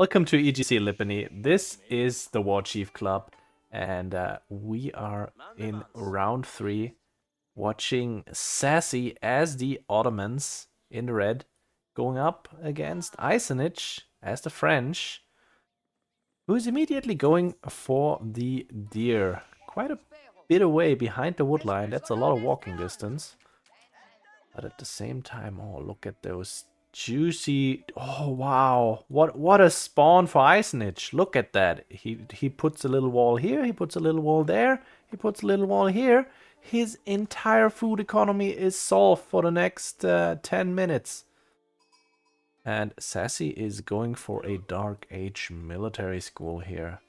Welcome to EGC Lipany. This is the Warchief Club, and we are in round 3, watching SASy as the Ottomans in the red, going up against ISanych as the French, who is immediately going for the deer. Quite a bit away behind the wood line. That's a lot of walking distance. But at the same time, oh, look at those juicy. Oh wow, what a spawn for ISanych. Look at that. He puts a little wall here, he puts a little wall there, he puts a little wall here. His entire food economy is solved for the next 10 minutes. And SASy is going for a Dark Age military school here.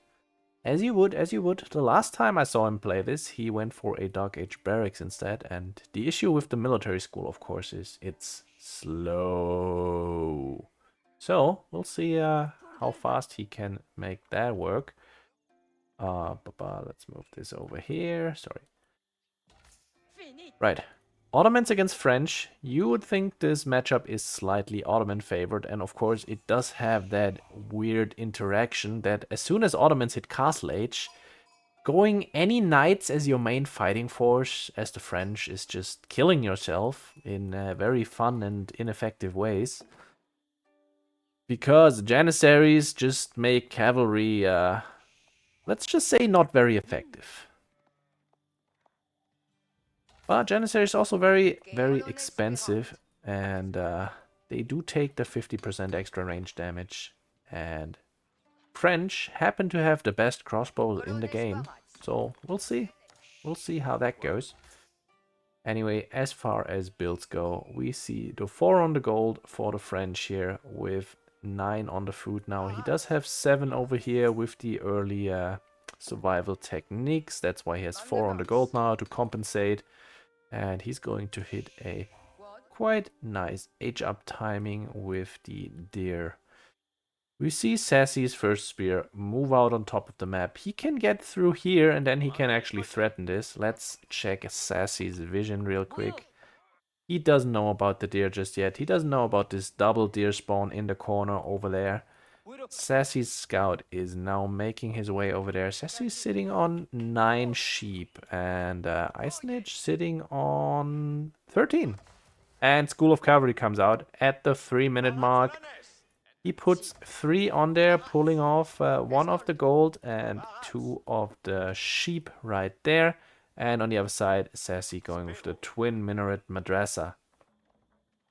As you would. The last time I saw him play this, he went for a Dark Age barracks instead. And the issue with the military school, of course, is it's slow. So, we'll see how fast he can make that work. Let's move this over here. Sorry. Right. Ottomans against French. You would think this matchup is slightly Ottoman favored, and of course it does have that weird interaction that as soon as Ottomans hit Castle Age, going any knights as your main fighting force as the French is just killing yourself in very fun and ineffective ways. Because Janissaries just make cavalry, let's just say, not very effective. But Janissary is also very expensive, and they do take the 50% extra range damage. And French happen to have the best crossbows in the game, so we'll see. We'll see how that goes. Anyway, as far as builds go, we see the 4 on the gold for the French here with 9 on the food now. He does have 7 over here with the early survival techniques. That's why he has 4 on the gold now to compensate. And he's going to hit a quite nice age-up timing with the deer. We see SASy's first spear move out on top of the map. He can get through here and then he can actually threaten this. Let's check SASy's vision real quick. He doesn't know about the deer just yet. He doesn't know about this double deer spawn in the corner over there. SASy's scout is now making his way over there. SASy's sitting on 9 sheep and ISanych sitting on 13. And School of Cavalry comes out at the 3-minute mark. He puts 3 on there, pulling off 1 of the gold and 2 of the sheep right there. And on the other side, SASy going with the twin minaret madrasa.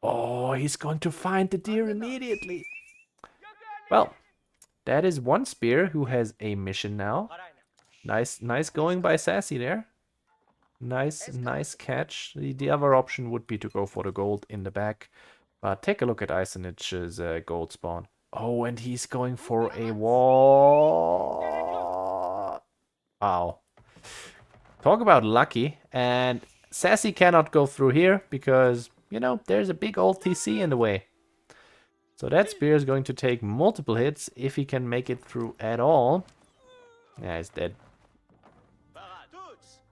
Oh, he's going to find the deer immediately. Well, that is 1 spear who has a mission now. Nice going by SASy there. Nice catch. The other option would be to go for the gold in the back. But take a look at Isanich's gold spawn. Oh, and he's going for a wall. Wow. Talk about lucky. And SASy cannot go through here because, you know, there's a big old TC in the way. So that spear is going to take multiple hits if he can make it through at all. Yeah, he's dead.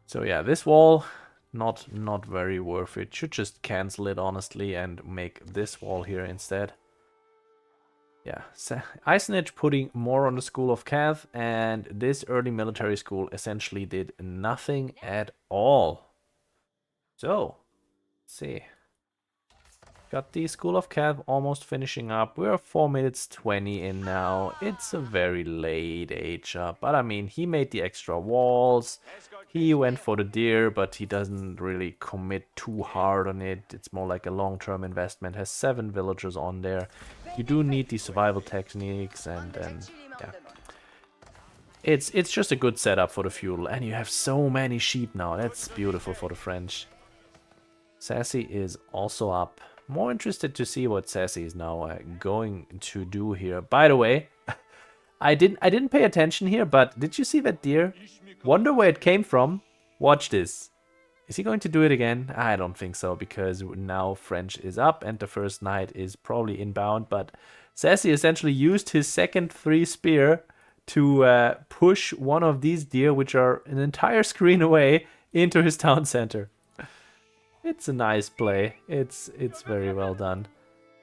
So yeah, this wall, not very worth it. Should just cancel it, honestly, and make this wall here instead. Yeah, ISanych putting more on the School of Cav, and this early military school essentially did nothing at all. So, let's see. Got the School of Cav almost finishing up. We're 4 minutes 20 in now. It's a very late age up. But I mean, he made the extra walls. He went for the deer, but he doesn't really commit too hard on it. It's more like a long-term investment. Has 7 villagers on there. You do need the survival techniques and yeah. It's just a good setup for the feudal. And you have so many sheep now. That's beautiful for the French. SASy is also up. More interested to see what SASy is now going to do here. By the way, I didn't pay attention here, but did you see that deer? Wonder where it came from. Watch this. Is he going to do it again? I don't think so, because now French is up and the first knight is probably inbound. But SASy essentially used his second 3 spear to push one of these deer, which are an entire screen away, into his town center. It's a nice play. It's very well done.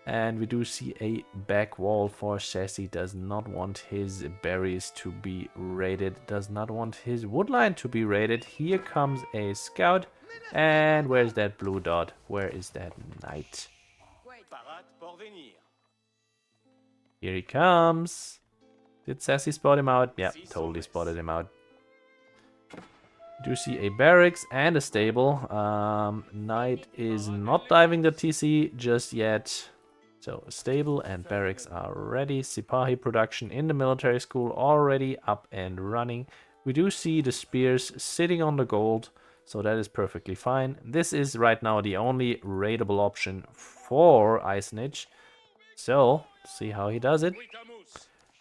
And we do see a back wall for SASy. Does not want his berries to be raided. Does not want his woodline to be raided. Here comes a scout. And where's that blue dot? Where is that knight? Here he comes. Did SASy spot him out? Yeah, totally spotted him out. Do see a barracks and a stable. Knight is not diving the TC just yet. So stable and barracks are ready. Sipahi production in the military school already up and running. We do see the spears sitting on the gold, so that is perfectly fine. This is right now the only raidable option for ISanych. So, see how he does it.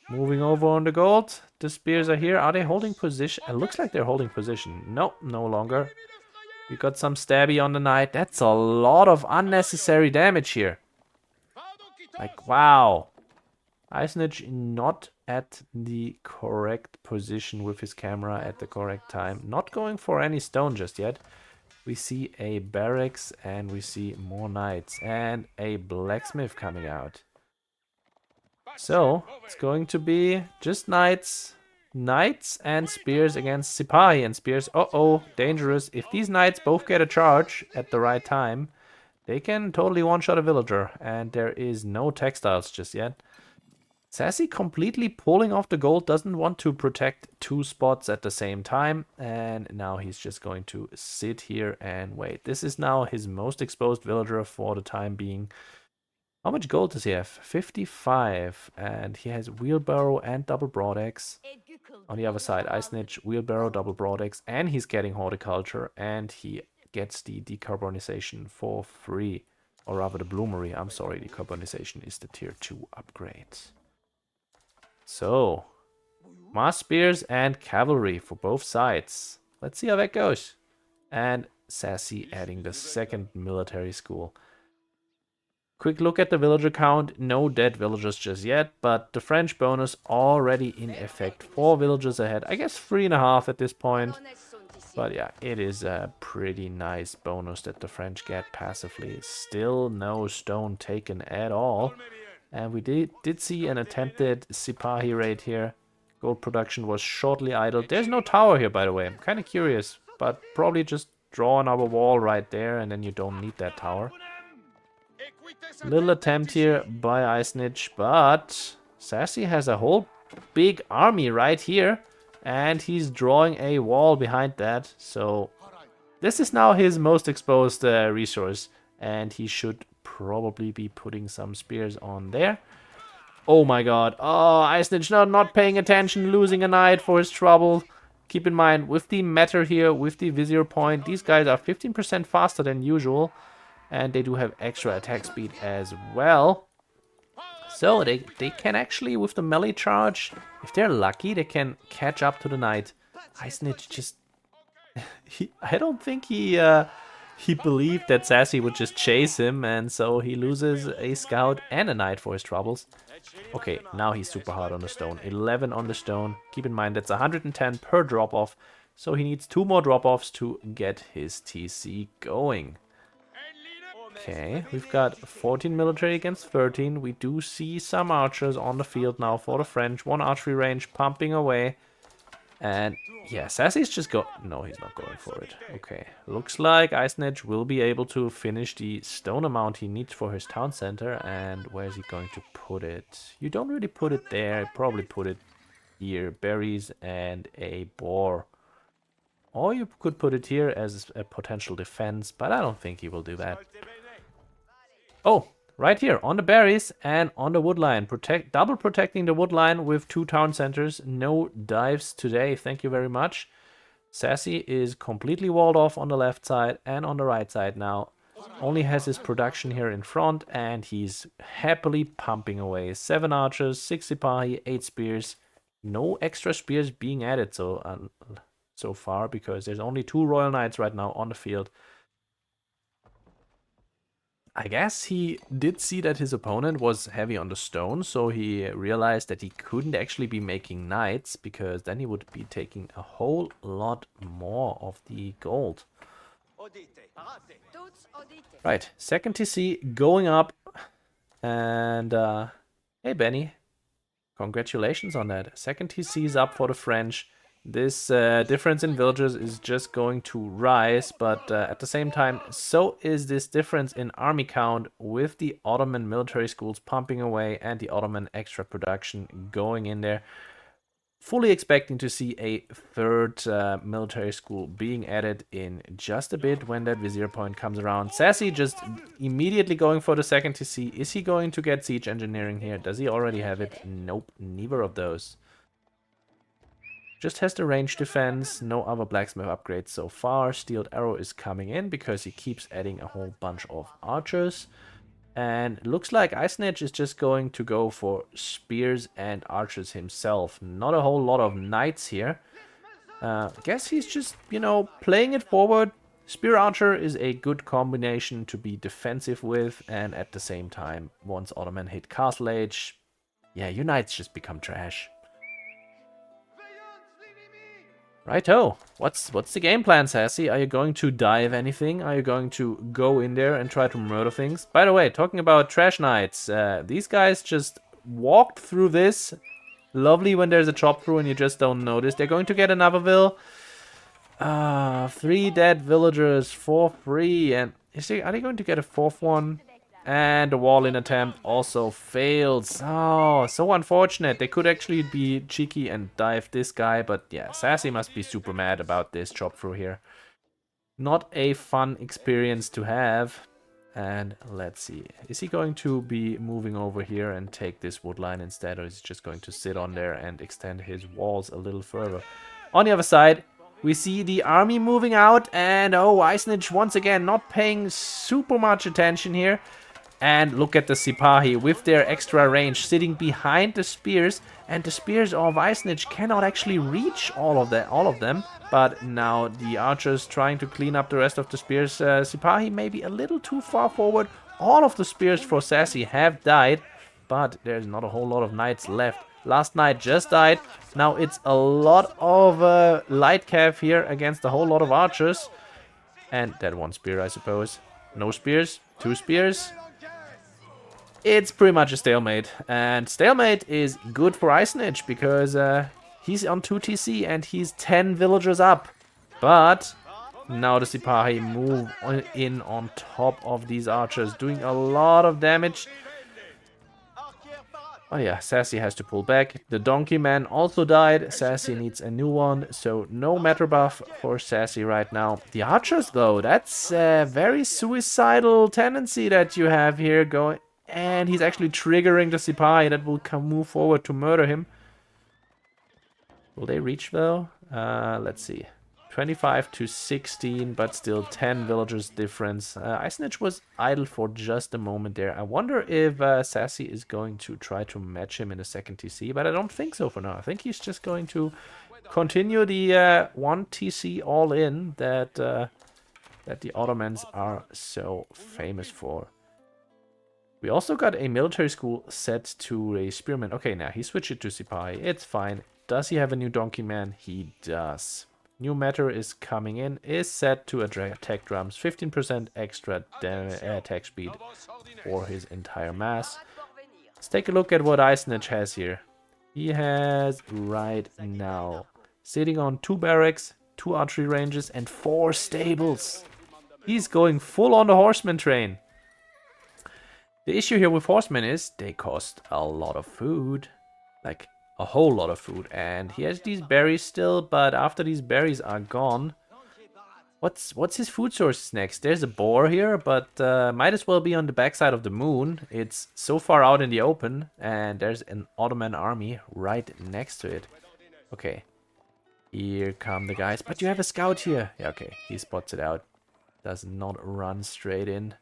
Moving over on the gold. The spears are here. Are they holding position? It looks like they're holding position. Nope, no longer. We got some stabby on the knight. That's a lot of unnecessary damage here. Like, wow. ISanych not at the correct position with his camera at the correct time. Not going for any stone just yet. We see a barracks and we see more knights. And a blacksmith coming out. So, it's going to be just knights and spears against Sipahi and spears. Uh-oh, dangerous. If these knights both get a charge at the right time, they can totally one-shot a villager. And there is no textiles just yet. SASy completely pulling off the gold, doesn't want to protect two spots at the same time. And now he's just going to sit here and wait. This is now his most exposed villager for the time being. How much gold does he have? 55. And he has wheelbarrow and double broadaxe. On the other side, ISanych, wheelbarrow, double broadaxe. And he's getting horticulture. And he gets the decarbonization for free. Or rather the bloomery. I'm sorry, decarbonization is the tier 2 upgrade. So, mass spears and cavalry for both sides. Let's see how that goes. And SASy adding the second military school. Quick look at the villager count. No dead villagers just yet, but the French bonus already in effect. 4 villagers ahead. I guess 3.5 at this point. But yeah, it is a pretty nice bonus that the French get passively. Still no stone taken at all. And we did see an attempted Sipahi raid here. Gold production was shortly idled. There's no tower here, by the way. I'm kind of curious, but probably just draw another wall right there, and then you don't need that tower. Little attempt here by ISanych, but SASy has a whole big army right here, and he's drawing a wall behind that. So this is now his most exposed resource, and he should probably be putting some spears on there. Oh my god. Oh, ISanych not paying attention, losing a knight for his trouble. Keep in mind, with the matter here, with the vizier point, these guys are 15% faster than usual. And they do have extra attack speed as well. So they can actually, with the melee charge, if they're lucky, they can catch up to the knight. ISanych just... I don't think he believed that SASy would just chase him. And so he loses a scout and a knight for his troubles. Okay, now he's super hard on the stone. 11 on the stone. Keep in mind, that's 110 per drop-off. So he needs 2 more drop-offs to get his TC going. Okay, we've got 14 military against 13. We do see some archers on the field now for the French. 1 archery range pumping away. And yeah, SASy's just go... No, he's not going for it. Okay, looks like ISanych will be able to finish the stone amount he needs for his town center. And where's he going to put it? You don't really put it there. Probably put it here. Berries and a boar. Or you could put it here as a potential defense, but I don't think he will do that. Oh, right here on the berries and on the woodline. Double protecting the woodline with 2 town centers. No dives today, thank you very much. SASy is completely walled off on the left side and on the right side now. Only has his production here in front and he's happily pumping away. 7 archers, 6 Sipahi, 8 spears. No extra spears being added so far because there's only 2 royal knights right now on the field. I guess he did see that his opponent was heavy on the stone, so he realized that he couldn't actually be making knights, because then he would be taking a whole lot more of the gold. Right, second TC going up, And hey, Benny, congratulations on that. Second TC is up for the French. This difference in villagers is just going to rise, but at the same time, so is this difference in army count with the Ottoman military schools pumping away and the Ottoman extra production going in there. Fully expecting to see a third military school being added in just a bit when that vizier point comes around. SASy just immediately going for the second TC. Is he going to get siege engineering here? Does he already have it? Nope, neither of those. Just has the range defense, no other blacksmith upgrades so far. Steeled arrow is coming in because he keeps adding a whole bunch of archers. And looks like ISanych is just going to go for spears and archers himself. Not a whole lot of knights here. Guess he's just, you know, playing it forward. Spear archer is a good combination to be defensive with. And at the same time, once Ottoman hit castle age, yeah, your knights just become trash. Righto, what's the game plan, SASy? Are you going to dive anything? Are you going to go in there and try to murder things? By the way, talking about trash knights, these guys just walked through this. Lovely when there's a chop through and you just don't notice. They're going to get another vill. 3 dead villagers for free. And are they going to get a 4th one? And the wall-in attempt also fails. Oh, so unfortunate. They could actually be cheeky and dive this guy. But yeah, SASy must be super mad about this chop through here. Not a fun experience to have. And let's see. Is he going to be moving over here and take this wood line instead? Or is he just going to sit on there and extend his walls a little further? On the other side, we see the army moving out. And oh, ISanych once again not paying super much attention here. And look at the Sipahi with their extra range sitting behind the spears. And the spears of ISanych cannot actually reach all of them. But now the archers trying to clean up the rest of the spears. Sipahi may be a little too far forward. All of the spears for SASy have died. But there's not a whole lot of knights left. Last knight just died. Now it's a lot of light cav here against a whole lot of archers. And that one spear, I suppose. No spears. 2 spears. It's pretty much a stalemate, and stalemate is good for ISanych because he's on 2 TC and he's 10 villagers up. But now the Sipahi move in on top of these archers, doing a lot of damage. Oh yeah, SASy has to pull back. The donkey man also died. SASy needs a new one, so no matter buff for SASy right now. The archers though, that's a very suicidal tendency that you have here going. And he's actually triggering the Sipahi that will move forward to murder him. Will they reach though? Let's see. 25 to 16, but still 10 villagers difference. ISanych was idle for just a moment there. I wonder if SASy is going to try to match him in the second TC, but I don't think so for now. I think he's just going to continue the 1 TC all in that the Ottomans are so famous for. We also got a military school set to a spearman. Okay, now he switched it to Sipahi. It's fine. Does he have a new donkey man? He does. New matter is coming in. Is set to attack drums. 15% extra attack speed for his entire mass. Let's take a look at what ISanych has here. He has right now sitting on 2 barracks, 2 archery ranges, and 4 stables. He's going full on the horseman train. The issue here with horsemen is they cost a lot of food, like a whole lot of food. And he has these berries still, but after these berries are gone, what's his food sources next? There's a boar here, but might as well be on the backside of the moon. It's so far out in the open, and there's an Ottoman army right next to it. Okay, here come the guys. But you have a scout here. Yeah, okay, he spots it out. Does not run straight in.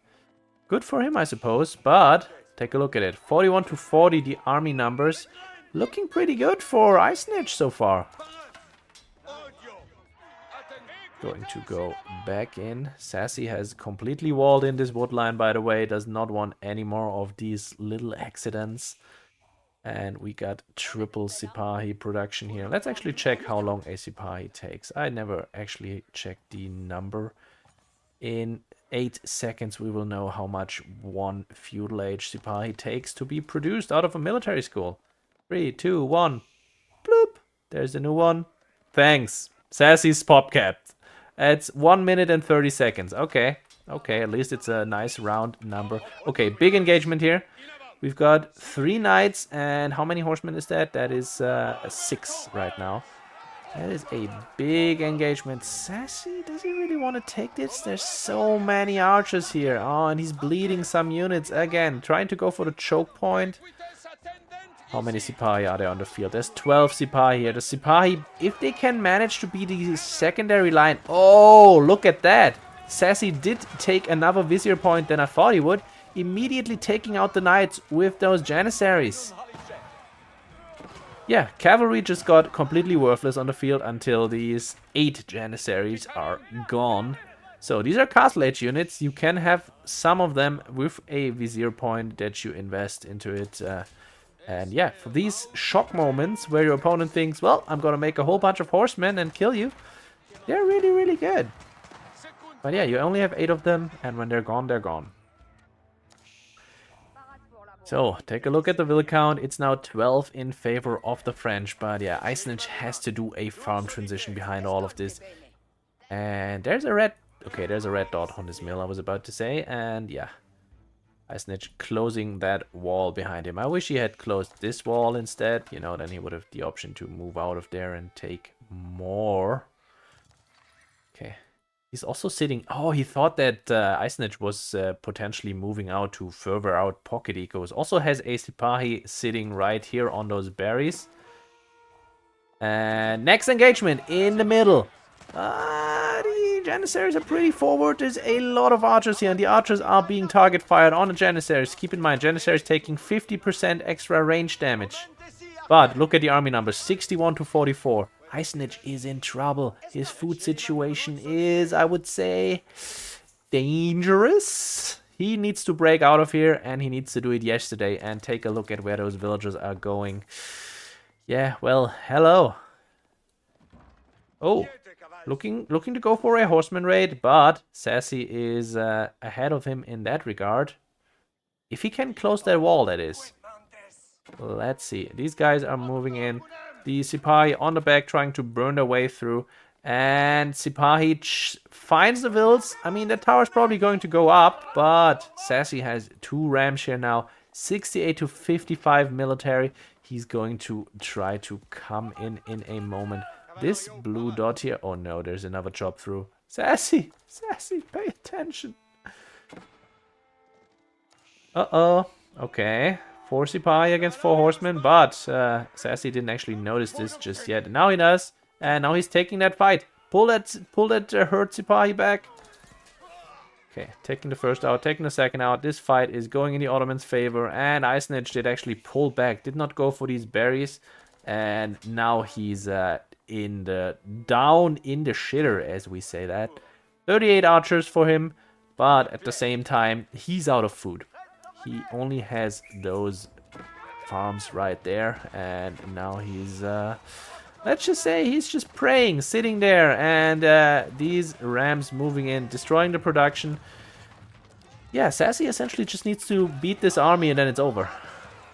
Good for him, I suppose, but take a look at it. 41 to 40, the army numbers. Looking pretty good for ISanych so far. Going to go back in. SASy has completely walled in this wood line, by the way. Does not want any more of these little accidents. And we got triple Sipahi production here. Let's actually check how long a Sipahi takes. I never actually checked the number. In 8 seconds we will know how much one feudal age Sipahi takes to be produced out of a military school. 3, 2, 1. Bloop. There's a new one. Thanks. SASy's PopCap. It's 1 minute and 30 seconds. Okay. Okay, at least it's a nice round number. Okay, big engagement here. We've got 3 knights, and how many horsemen is that? That is 6 right now. That is a big engagement. SASy, does he really want to take this? There's so many archers here. Oh, and he's bleeding some units again. Trying to go for the choke point. How many Sipahi are there on the field? There's 12 Sipahi here. The Sipahi, if they can manage to be the secondary line... Oh, look at that. SASy did take another vizier point than I thought he would. Immediately taking out the knights with those janissaries. Yeah, cavalry just got completely worthless on the field until these 8 janissaries are gone. So these are castle age units. You can have some of them with a vizier point that you invest into it. And yeah, for these shock moments where your opponent thinks, well, I'm gonna make a whole bunch of horsemen and kill you, they're really, really good. But yeah, you only have 8 of them, and when they're gone, they're gone. So, take a look at the villain count. It's now 12 in favor of the French. But yeah, ISanych has to do a farm transition behind all of this. And there's a red... Okay, there's a red dot on this mill, I was about to say. And yeah, ISanych closing that wall behind him. I wish he had closed this wall instead. You know, then he would have the option to move out of there and take more. Okay. He's also sitting... Oh, he thought that ISanych was potentially moving out to further out pocket ecos. Also has a Sipahi sitting right here on those berries. And next engagement in the middle. The janissaries are pretty forward. There's a lot of archers here, and the archers are being target fired on the janissaries. Keep in mind, janissaries taking 50% extra range damage. But look at the army numbers, 61 to 44. ISanych is in trouble. His food situation is, I would say, dangerous. He needs to break out of here, and he needs to do it yesterday. And take a look at where those villagers are going. Yeah, well, hello. Oh, looking to go for a horseman raid, but SASy is ahead of him in that regard. If he can close that wall, that is. Let's see. These guys are moving in. The Sipahi on the back trying to burn their way through. And Sipahi finds the vills. I mean, that tower's probably going to go up, but SASy has 2 rams here now. 68 to 55 military. He's going to try to come in a moment. This blue dot here. Oh no, there's another chop through. SASy! SASy, pay attention. Uh-oh. Okay. 4 Sipahi against 4 horsemen, but SASy didn't actually notice this just yet. Now he does, and now he's taking that fight. Pull that hurt Sipahi back. Okay, taking the first out, taking the second out. This fight is going in the Ottomans' favor, and ISanych did actually pull back, did not go for these berries, and now he's down in the shitter, as we say that. 38 archers for him, but at the same time, he's out of food. He only has those farms right there, and now he's, let's just say he's just praying, sitting there, and these rams moving in, destroying the production. Yeah, SASy essentially just needs to beat this army and then it's over.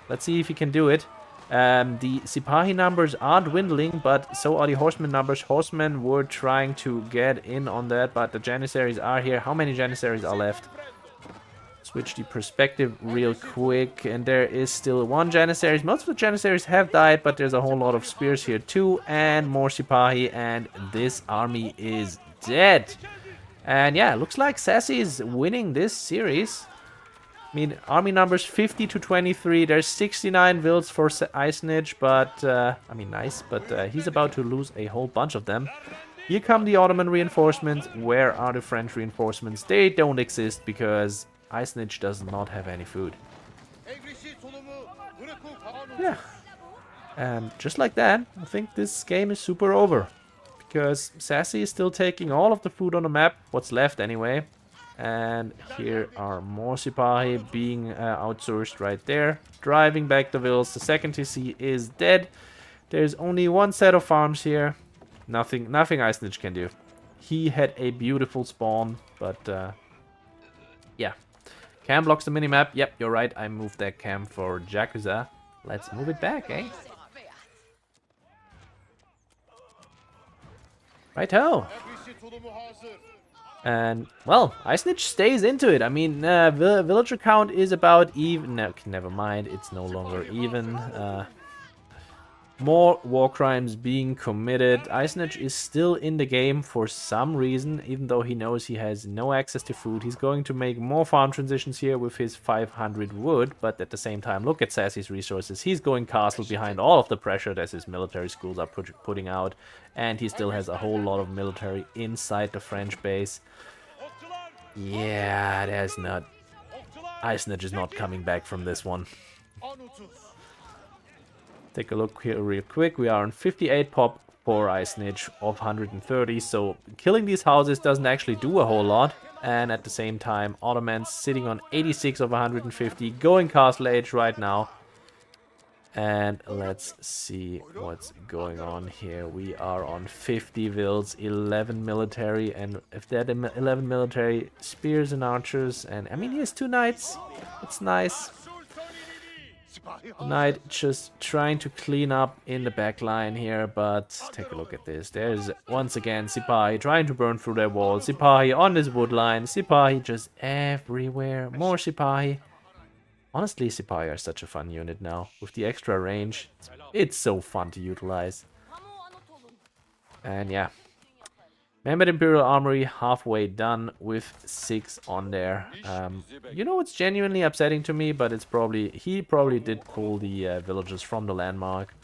Let's see if he can do it. The Sipahi numbers are dwindling, but so are the horsemen numbers. Horsemen were trying to get in on that, but the janissaries are here. How many janissaries are left? Switch the perspective real quick, and there is still 1 janissary. Most of the janissaries have died, but there's a whole lot of spears here too, and more Sipahi, and this army is dead. And yeah, looks like SASy is winning this series. I mean, army numbers 50 to 23. There's 69 vills for ISanych, but I mean, nice, but he's about to lose a whole bunch of them. Here come the Ottoman reinforcements. Where are the French reinforcements? They don't exist because ISanych does not have any food. Yeah. And just like that, I think this game is super over. Because SASy is still taking all of the food on the map, what's left anyway. And here are more Sipahi being outsourced right there. Driving back the vills. The second TC is dead. There's only 1 set of farms here. Nothing ISanych can do. He had a beautiful spawn, but Cam blocks the minimap. Yep, you're right. I moved that cam for Jakuza. Let's move it back, eh? Righto. And, well, ISanych stays into it. I mean, villager count is about even. No, never mind. It's no longer even. More war crimes being committed. ISanych is still in the game for some reason, even though he knows he has no access to food. He's going to make more farm transitions here with his 500 wood, but at the same time, look at SASy's resources. He's going castle behind all of the pressure that his military schools are putting out, and he still has a whole lot of military inside the French base. Yeah, there's not... ISanych is not coming back from this one. Take a look here real quick. We are on 58 pop for ISanych of 130, so killing these houses doesn't actually do a whole lot. And at the same time, Ottomans sitting on 86 of 150, going castle age right now. And let's see what's going on here. We are on 50 vills, 11 military, and if that 11 military, spears and archers, and I mean he has 2 knights. It's nice. Knight just trying to clean up in the back line here, but take a look at this. There's once again Sipahi trying to burn through their walls. Sipahi on this wood line. Sipahi just everywhere. More Sipahi. Honestly, Sipahi are such a fun unit now. With the extra range, it's so fun to utilize. And yeah. Mammoth Imperial Armory halfway done with 6 on there. You know what's genuinely upsetting to me, but it's probably... He probably did pull the villagers from the landmark.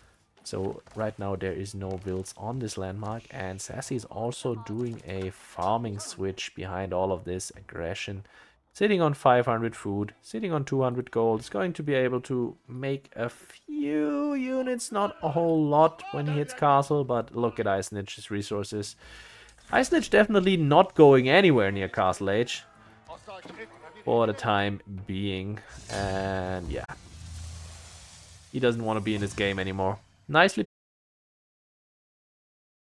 So right now there is no builds on this landmark. And SASy is also doing a farming switch behind all of this aggression. Sitting on 500 food, sitting on 200 gold. Is going to be able to make a few units, not a whole lot when he hits castle. But look at ISanich's resources. ISanych definitely not going anywhere near castle age for the time being, and yeah, he doesn't want to be in this game anymore. Nicely